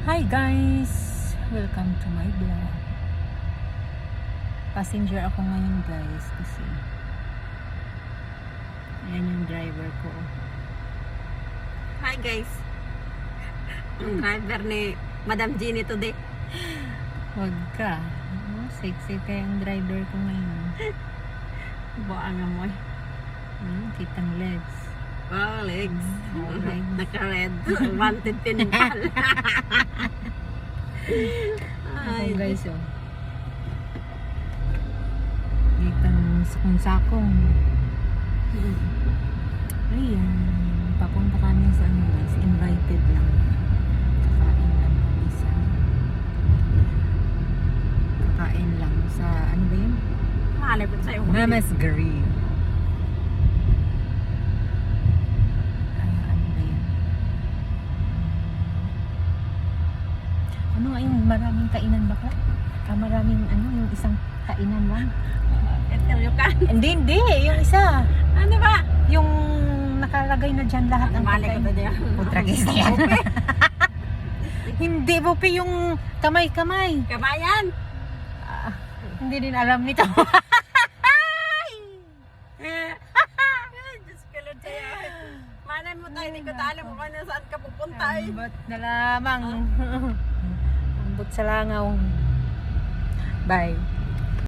Hi guys! Welcome to my vlog. Passenger ako ngayon guys kasi ayan yung driver ko. Hi guys! Ang driver ni Madam Jeannie today. Wag ka. Sexy ka yung driver ko ngayon. Buang amoy. Kitang legs. Wow, legs. Legs. Naka-red. Wanted pinball. Ay guys oh. Kitang sakong-sakong. Ayan. Papunta kami sa ano guys. Invited lang. Kakain lang kami sa kakain lang sa ano ba yun? Malapit sa'yo. Mama's Grill. Ano ba yun? Ano nga yung maraming kainan ba ka? Maraming ano, yung isang kainan lang. Ito ka. Hindi. Yung isa. Ano ba? Yung nakalagay na dyan lahat ng Mali ko pagkain. na yan. Putragis na yan. Hindi, Bupi, yung kamay-kamay. Kabayan. Hindi din alam nito. Diyos ka Lord sa'yo. Malay mo tayo, hindi ko alam kung ano saan ka pupunta eh. Ambot na lamang. Ambot sa langaw. Bye.